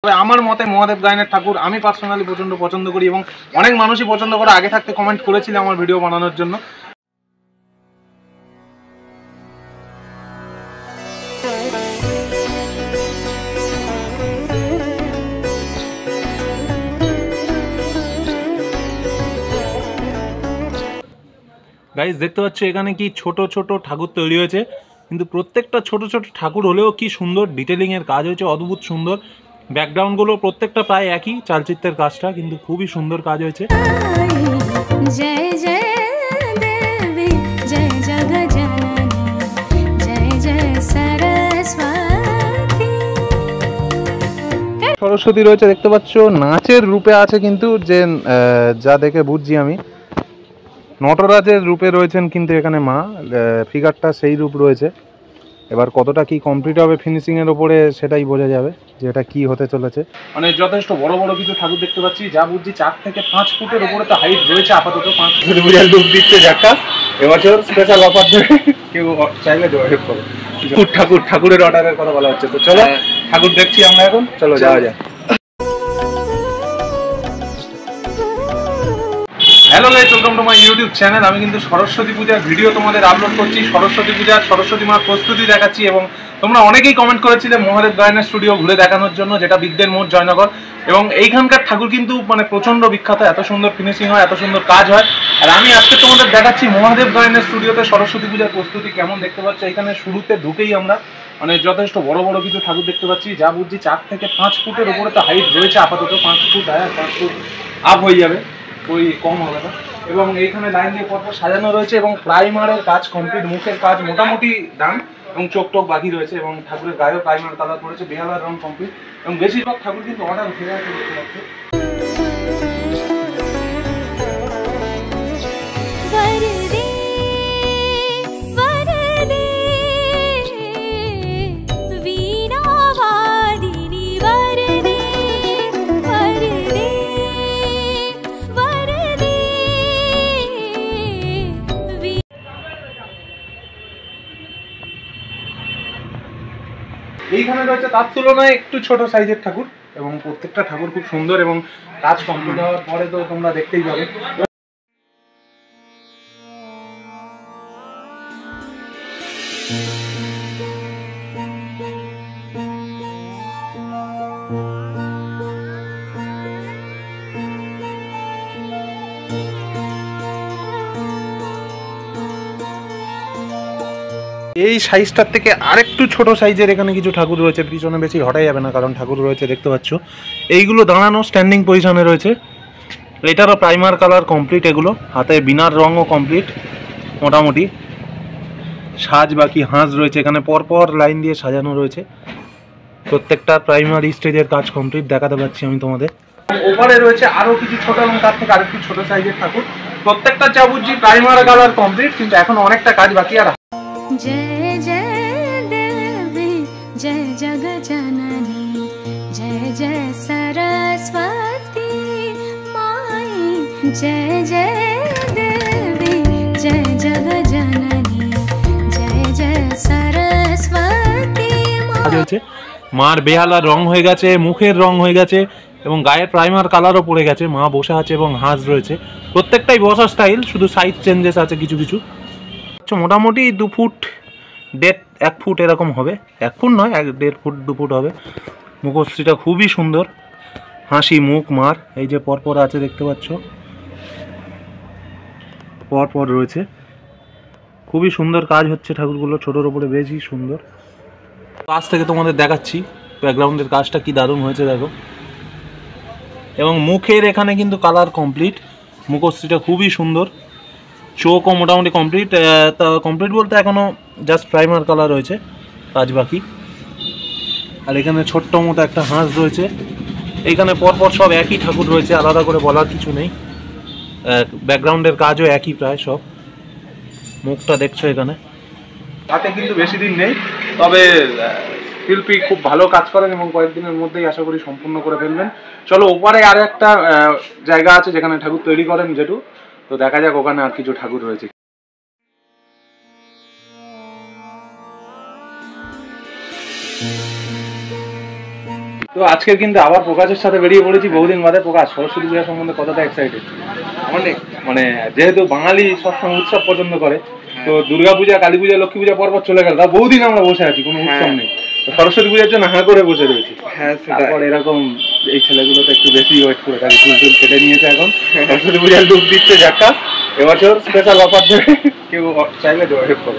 তবে আমার মতে মহাদেব গায়নের ঠাকুর আমি পার্সোনালি প্রচন্ড পছন্দ করি এবং অনেক মানুষই পছন্দ করে, আগে থাকতে কমেন্ট করেছিল আমার ভিডিও বানানোর জন্য। গাইস দেখতে পাচ্ছ এখানে কি ছোট ছোট ঠাকুর তৈরি হয়েছে, কিন্তু প্রত্যেকটা ছোট ছোট ঠাকুর হলেও কি সুন্দর ডিটেলিং এর কাজ হয়েছে, অদ্ভুত সুন্দর। ব্যাকগ্রাউন্ডগুলো প্রত্যেকটা প্রায় একই, চালচিত্রের কাজটা কিন্তু খুবই সুন্দর কাজ হয়েছে। জয় জয় দেবী জয় জগজ্জননী জয় জয় সরস্বতী। সরস্বতী রয়েছে দেখতে পাচ্ছ, নাচের রূপে আছে কিন্তু, যে যা দেখে বুঝছি আমি নটরাজের রূপে রয়েছেন, কিন্তু এখানে মা ফিগারটা সেই রূপ রয়েছে। এবার কতটা কি কমপ্লিট হবে ফিনিশিং এর উপরে সেটাই বোঝা যাবে যে এটা কি হতে চলেছে। মানে যথেষ্ট বড় বড় কিছু ঠাকুর দেখতে পাচ্ছি, যা বুঝছি 4 থেকে 5 ফুটের উপরে তো হাইট রয়েছে আপাতত। 5 ফুট বুঝার লুক দিচ্ছে ঝাক্কাস। এবছর স্পেশাল অফার দেবে, কেউ চাইলে যোগাযোগ করো। ঠাকুরের অর্ডারের কথা বলা হচ্ছে, তো চলো ঠাকুর দেখছি আমরা এখন, চলো যাওয়া যাক। Hello guys, welcome to my YouTube channel. আমি কিন্তু সরস্বতী পূজার ভিডিও তোমাদের আপলোড করছি, সরস্বতী পূজার সরস্বতী মার প্রস্তুতি দেখাচ্ছি। এবং তোমরা অনেকেই কমেন্ট করেছিলে মহাদেব গায়নের স্টুডিও ঘুরে দেখানোর জন্য, যেটা বিদ্যের মোড় জয়নগর। এবং এইখানকার ঠাকুর কিন্তু মানে প্রচণ্ড বিখ্যাত, এত সুন্দর ফিনিশিং হয়, এত সুন্দর কাজ হয়। আর আমি আজকে তোমাদের দেখাচ্ছি মহাদেব গায়নের স্টুডিওতে সরস্বতী পূজার প্রস্তুতি কেমন। দেখতে পাচ্ছ এখানে শুরুতে ঢুকেই আমরা মানে যথেষ্ট বড় বড় কিছু ঠাকুর দেখতে পাচ্ছি, যা বুঝছি 4 থেকে 5 ফুটের উপরে তো হাইট রয়েছে আপাতত। 5 ফুট 5 ফুট আপ হয়ে যাবে, ওই কম হবে না। এবং এইখানে লাইন দিয়ে পরপর সাজানো রয়েছে এবং প্রাইমারের কাজ কমপ্লিট, মুখের কাজ মোটামুটি ডান এবং চোখ টোক বাকি রয়েছে। এবং ঠাকুরের গায়েও প্রাইমার কালার করেছে, বেহালার রং কমপ্লিট। এবং বেশিরভাগ ঠাকুর কিন্তু অর্ডার ফিরে আছে দেখতে পাচ্ছে। এইখানে রয়েছে তার তুলনায় একটু ছোট সাইজের ঠাকুর, এবং প্রত্যেকটা ঠাকুর খুব সুন্দর এবং কাজ কমপ্লিট হওয়ার পরে তো তোমরা দেখতেই পাবে। এই সাইজটার থেকে আরেকটু ছোট সাইজের এখানে কিছু ঠাকুর রয়েছে, পিছনে বেশি হটাই যাবে না কারণ ঠাকুর রয়েছে দেখতে পাচ্ছ। এইগুলো দাঁড়ানো স্ট্যান্ডিং পজিশনে রয়েছে, এটারও প্রাইমার কালার কমপ্লিট, এগুলো হাতে বিনার রঙও কমপ্লিট মোটামুটি। সাজ বাকি হাঁস রয়েছে, এখানে পরপর লাইন দিয়ে সাজানো রয়েছে, প্রত্যেকটা প্রাইমারি স্টেজের কাজ কমপ্লিট দেখাতে পাচ্ছি আমি তোমাদের। ওপারে রয়েছে আরও কিছু ছোট এবং তার থেকে আরেকটু ছোট সাইজের ঠাকুর, প্রত্যেকটা যা বুঝছি প্রাইমার কালার কমপ্লিট, কিন্তু এখন অনেকটা কাজ বাকি। আর জয় জয় দেবী জয় জগজ্জননী জয় জয় সরস্বতী মাই জয় জয় দেবী জয় জগজ্জননী জয় জয় সরস্বতী হয়েছে। মার বেহালার রং হয়ে গেছে, মুখের রং হয়ে গেছে এবং গায়ের প্রাইমার কালারও পড়ে গেছে। মা বসে আছে এবং হাঁস রয়েছে, প্রত্যেকটাই বসার স্টাইল, শুধু সাইজ চেঞ্জেস আছে কিছু কিছু। মোটামুটি 2 ফুট 1.5 ফুট এরকম হবে, 1 ফুট নয় 1.5 ফুট 2 ফুট হবে। মুখশ্রীটা খুবই সুন্দর, হাসি মুখ মার, এই যে পরপর আছে দেখতে পাচ্ছ, পরপর রয়েছে, খুবই সুন্দর কাজ হচ্ছে ঠাকুরগুলো, ছোটোর ওপরে বেশি সুন্দর। কাছ থেকে তোমাদের দেখাচ্ছি ব্যাকগ্রাউন্ডের কাজটা কি দারুণ হয়েছে দেখো। এবং মুখের এখানে কিন্তু কালার কমপ্লিট, মুখশ্রীটা খুবই সুন্দর, চোখও মোটামুটি কমপ্লিট। তা কমপ্লিট বলতে এখনও জাস্ট প্রাইমার কালার রয়েছে, কাজ বাকি। আর এখানে ছোট্ট মতো একটা হাঁস রয়েছে, এইখানে পরপর সব একই ঠাকুর রয়েছে, আলাদা করে বলার কিছু নেই। ব্যাকগ্রাউন্ডের কাজও একই প্রায় সব। মুখটা দেখছো এখানে, হাতে কিন্তু বেশি দিন নেই, তবে শিল্পী খুব ভালো কাজ করেন এবং কয়েকদিনের মধ্যেই আশা করি সম্পূর্ণ করে ফেলবেন। চলো ওপারে আর একটা জায়গা আছে যেখানে ঠাকুর তৈরি করেন যেটু, তো দেখা যাক ওখানে আর কিছু ঠাকুর রয়েছে। তো তো আজকে কিন্তু আবার প্রকাশের সাথে বেরিয়ে পড়েছি বহুদিন বাদে। প্রকাশ, সরস্বতী পূজা সম্বন্ধে কতটা এক্সাইটেড? অনেক, মানে যেহেতু বাঙালি সবসময় উৎসব পছন্দ করে, তো দুর্গা পূজা, কালী পূজা, লক্ষ্মী পূজা পর্বত চলে গেল, তা বহুদিন আমরা বসে আছি, কোনো উৎসব নেই। তো সরস্বতী পূজার জন্য হাঁ করে বসে রয়েছি। হ্যাঁ তারপর এরকম এই ছেলেগুলো তো একটু বেশি ওয়েট করে থাকে, চুল টুল কেটে নিয়েছে, এখন সরস্বতী পূজার লুক দিচ্ছে যাকা। এবছর স্পেশাল অফার দেবে, কেউ চাইলে যোগাযোগ করো।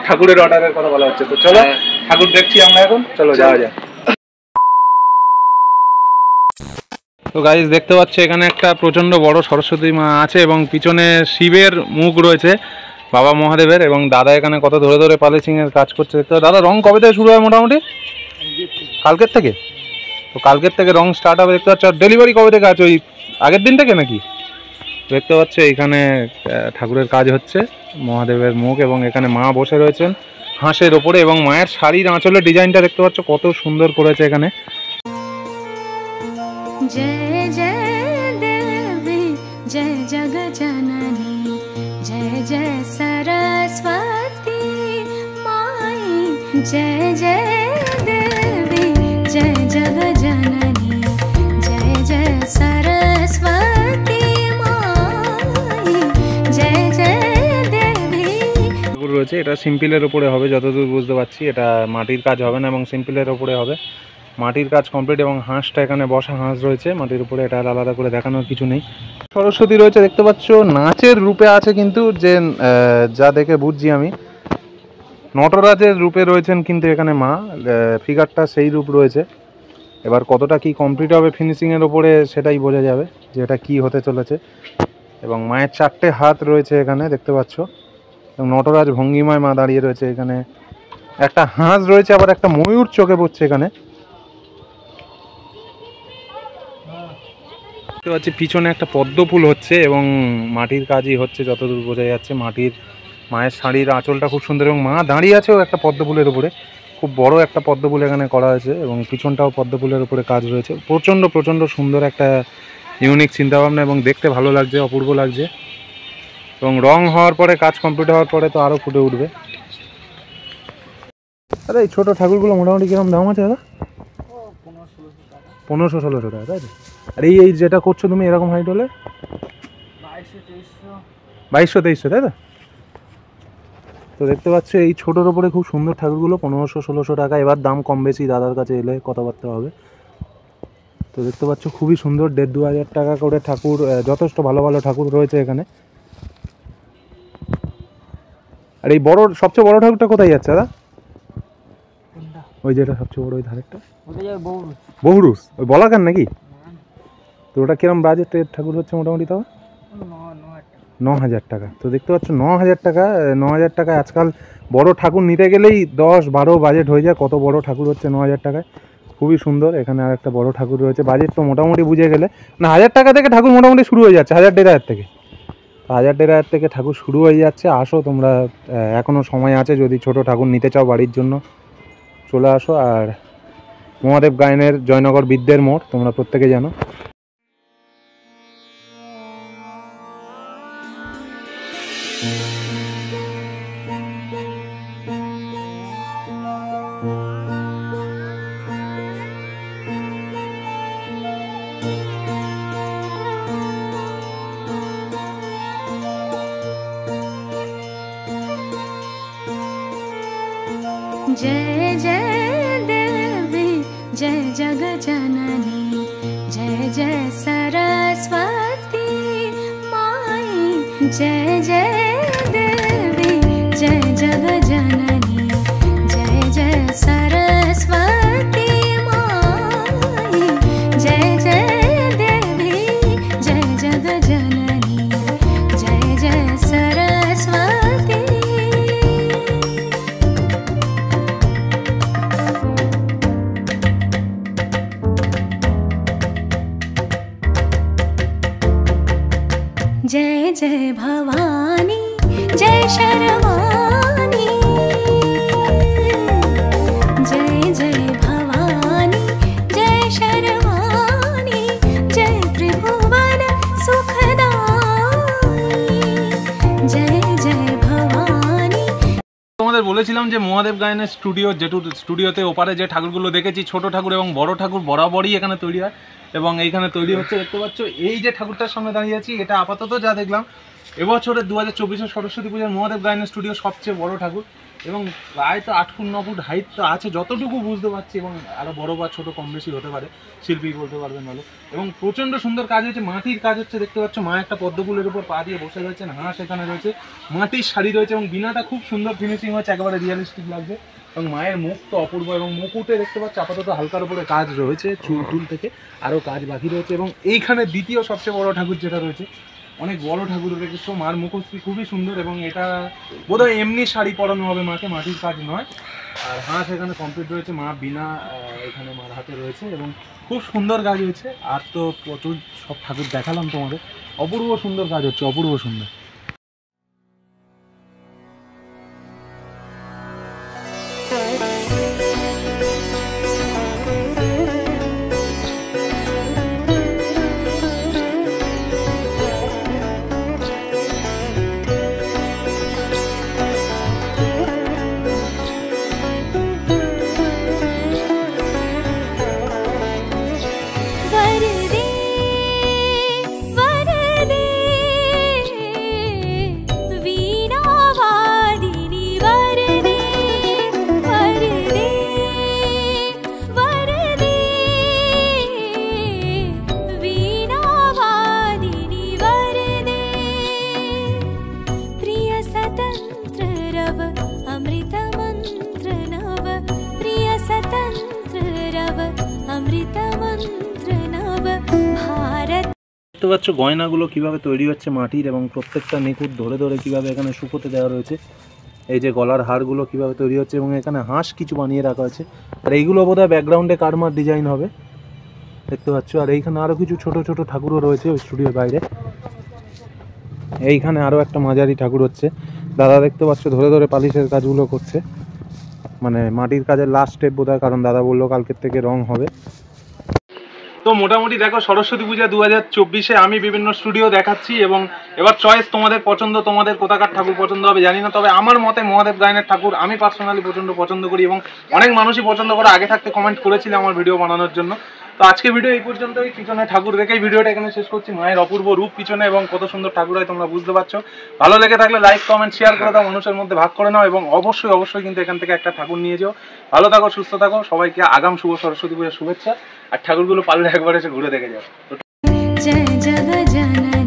ঠাকুরের অর্ডারের কথা বলা হচ্ছে। তো চলো ঠাকুর দেখছি আমরা এখন, চলো যাওয়া যায়। তো গাইস দেখতে পাচ্ছ এখানে একটা প্রচন্ড বড় সরস্বতী মা আছে এবং পিছনে শিবের মুখ রয়েছে, বাবা মহাদেবের, এবং দাদা এখানে কত ধরে ধরে পালিশিং এর কাজ করছে। তো দাদা রং কবে থেকে শুরু হয় মোটামুটি? কালকের থেকে। তো কালকের থেকে রং স্টার্ট হবে দেখতে পাচ্ছ। আর ডেলিভারি কবে থেকে আছে? ওই আগের দিন থেকে নাকি? দেখতে পাচ্ছ এখানে ঠাকুরের কাজ হচ্ছে, মহাদেবের মুখ, এবং এখানে মা বসে রয়েছেন হাঁসের ওপরে, এবং মায়ের শাড়ির আঁচলের ডিজাইনটা দেখতে পাচ্ছ কত সুন্দর করেছে এখানে। जय जय देवी जय जग जननी जय जय सरस्वती माई जय जय देवी जय जग जननी जय जय सरस्वती माई जय जय देवी। রয়েছে এটা সিম্পলের উপরে হবে যতদূর বুঝতে পারছি, এটা মাটির কাজ হবে না এবং সিম্পলের উপরে হবে। মাটির কাজ কমপ্লিট এবং হাঁসটা এখানে বসা হাঁস রয়েছে মাটির উপরে, এটা আলাদা করে দেখানোর কিছু নেই। সরস্বতী রয়েছে দেখতে পাচ্ছ, নাচের রূপে আছে কিন্তু, যে যা দেখে বুঝছি আমি নটরাজের রূপে রয়েছেন কিন্তু এখানে মা, ফিগারটা সেই রূপ রয়েছে। এবার কতটা কি কমপ্লিট হবে ফিনিশিংয়ের ওপরে সেটাই বোঝা যাবে যে এটা কী হতে চলেছে। এবং মায়ের 4টে হাত রয়েছে এখানে দেখতে পাচ্ছ, এবং নটরাজ ভঙ্গিমায় মা দাঁড়িয়ে রয়েছে। এখানে একটা হাঁস রয়েছে, আবার একটা ময়ূর চোখে পড়ছে এখানে দেখতে পাচ্ছি। পিছনে একটা পদ্ম ফুল হচ্ছে এবং মাটির কাজই হচ্ছে যতদূর বোঝা যাচ্ছে। মাটির মায়ের শাড়ির আঁচলটা খুব সুন্দর, এবং মা দাঁড়িয়ে আছেও একটা পদ্ম ফুলের উপরে, খুব বড় একটা পদ্ম ফুল এখানে করা হয়েছে, এবং পিছনটাও পদ্ম ফুলের উপরে কাজ রয়েছে। প্রচণ্ড সুন্দর একটা ইউনিক চিন্তাভাবনা, এবং দেখতে ভালো লাগছে, অপূর্ব লাগছে। এবং রং হওয়ার পরে, কাজ কমপ্লিট হওয়ার পরে তো আরও ফুটে উঠবে। দাদা এই ছোটো ঠাকুরগুলো মোটামুটি কিরকম দাম আছে দাদা? 1500-1600 টাকা, তাই তো? আর এই যেটা করছো তুমি এরকম হাইট হলে 2200-2300, তাই তো? তো দেখতে পাচ্ছ এই ছোটোর ওপরে খুব সুন্দর ঠাকুরগুলো 1500-1600 টাকা। এবার দাম কম বেশি দাদার কাছে এলে কথাবার্তা হবে। তো দেখতে পাচ্ছ খুবই সুন্দর, 1500-2000 টাকা করে ঠাকুর, যথেষ্ট ভালো ভালো ঠাকুর রয়েছে এখানে। আর এই বড়, সবচেয়ে বড় ঠাকুরটা কোথায় যাচ্ছে দাদা? ওই যেটা সবচেয়ে বড়, ওই ধারেরটা বহুরুস, ওই বলাকার নাকি? তো ওটা কিরম বাজেটের ঠাকুর হচ্ছে মোটামুটি? তাও 9000 টাকা। তো দেখতে পাচ্ছ 9000 টাকা। 9000 টাকায় আজকাল বড় ঠাকুর নিতে গেলেই 10-12 বাজেট হয়ে যায়। কত বড় ঠাকুর হচ্ছে 9000 টাকায়, খুবই সুন্দর। এখানে আর একটা বড় ঠাকুর রয়েছে। বাজেট তো মোটামুটি বুঝে গেলে না, 1000 টাকা থেকে ঠাকুর মোটামুটি শুরু হয়ে যাচ্ছে, 1000-1500 থেকে। 1000-1500 থেকে ঠাকুর শুরু হয়ে যাচ্ছে। আসো তোমরা, এখনও সময় আছে, যদি ছোট ঠাকুর নিতে চাও বাড়ির জন্য চলে আসো। আর মহাদেব গায়নের জয়নগর বিদ্যের মোড় তোমরা প্রত্যেকে জানো। जय जय देवी जय जग जननी जय जय सरस्वती माई जय जय देवी जय जग जननी जय जय सरस्वती माई जय जय देवी जय जग जननी जय जय सरस्वती। जय जय भवानी जय शर्वाणी जय जय भवानी जय शर्वाणी जय त्रिभुवन सुखदाई जय जय भवानी। তোমাদের বলেছিলাম যে মহাদেব গায়নের স্টুডিওতে ওপারে যে ঠাকুরগুলো দেখেছি, ছোট ঠাকুর এবং বড় ঠাকুর বরাবরই এখানে তৈরি হয় এবং এইখানে তৈরি হচ্ছে। দেখতে পাচ্ছ এই যে ঠাকুরটার সামনে দাঁড়িয়ে আছি, এটা আপাতত যা দেখলাম এবছরের 2024 সরস্বতী পূজার মহাদেব গায়নের স্টুডিও সবচেয়ে বড় ঠাকুর এবং প্রায় তো 8 ফুট 9 ফুট হাইট তো আছে যতটুকু বুঝতে পারছি, এবং আরও বড় বা ছোটো কম বেশি হতে পারে, শিল্পী বলতে পারবেন ভালো। এবং প্রচণ্ড সুন্দর কাজ হচ্ছে, মাটির কাজ হচ্ছে। দেখতে পাচ্ছ মা একটা পদ্মফুলের উপর পা দিয়ে বসে রয়েছেন, হাঁস এখানে রয়েছে, মাটির শাড়ি রয়েছে এবং বিনাটা খুব সুন্দর ফিনিশিং হচ্ছে, একেবারে রিয়েলিস্টিক লাগছে। এবং মায়ের মুখ তো অপূর্ব এবং মুকুটে দেখতে পাচ্ছ আপাতত হালকার উপরে কাজ রয়েছে, চুল টুল থেকে আরও কাজ বাকি রয়েছে। এবং এইখানে দ্বিতীয় সবচেয়ে বড় ঠাকুর যেটা রয়েছে, অনেক বড় ঠাকুর রেখেছো, মার মুখশ্রী খুবই সুন্দর এবং এটা বোধহয় এমনি শাড়ি পরানো হবে মাকে, মাটির কাজ নয়। আর হাঁস এখানে কমপ্লিট রয়েছে, মা বিনা এখানে মার হাতে রয়েছে এবং খুব সুন্দর কাজ হয়েছে। আর তো প্রচুর সব ঠাকুর দেখালাম তোমাদের, অপূর্ব সুন্দর কাজ হচ্ছে, অপূর্ব সুন্দর। দেখতে পাচ্ছ গয়নাগুলো কিভাবে তৈরি হচ্ছে মাটির, এবং প্রত্যেকটা নিখুঁত ধরে ধরে কিভাবে এখানে শুকোতে দেওয়া রয়েছে। এই যে গলার হারগুলো কিভাবে তৈরি হচ্ছে এবং এখানে হাঁস কিছু বানিয়ে রাখা হয়েছে। আর এইগুলো বোধহয় ব্যাকগ্রাউন্ডে কারমার ডিজাইন হবে, দেখতে পাচ্ছ। আর এইখানে আরও কিছু ছোট ছোট ঠাকুরও রয়েছে ওই স্টুডিওর বাইরে। এইখানে আরও একটা মাঝারি ঠাকুর হচ্ছে, দাদা দেখতে পাচ্ছ ধরে ধরে পালিশের কাজগুলো করছে, মানে মাটির কাজের লাস্ট স্টেপ বোধহয়, কারণ দাদা বললো কালকের থেকে রং হবে। তো মোটামুটি দেখো সরস্বতী পূজা 2024-এ আমি বিভিন্ন স্টুডিও দেখাচ্ছি এবং এবার চয়েস তোমাদের পছন্দ, তোমাদের কোথাকার ঠাকুর পছন্দ হবে জানি না, তবে আমার মতে মহাদেব গায়নের ঠাকুর আমি পার্সোনালি প্রচণ্ড পছন্দ করি এবং অনেক মানুষই পছন্দ করে, আগে থাকতে কমেন্ট করেছিল আমার ভিডিও বানানোর জন্য। তো আজকে ভিডিও এই পর্যন্তই, পিছনে ঠাকুর রেখেই ভিডিওটা এখানে শেষ করছি। মায়ের অপূর্ব রূপ পিছনে এবং কত সুন্দর ঠাকুর হয় তোমরা বুঝতে পারছো। ভালো লেগে থাকলে লাইক কমেন্ট শেয়ার করে দাও, মানুষের মধ্যে ভাগ করে নাও এবং অবশ্যই অবশ্যই কিন্তু এখান থেকে একটা ঠাকুর নিয়ে যাও। ভালো থাকো, সুস্থ থাকো, সবাইকে আগাম শুভ সরস্বতী পূজার শুভেচ্ছা। আর ঠাকুরগুলো পারলে একবার এসে ঘুরে দেখে যাও। जय जग जननी।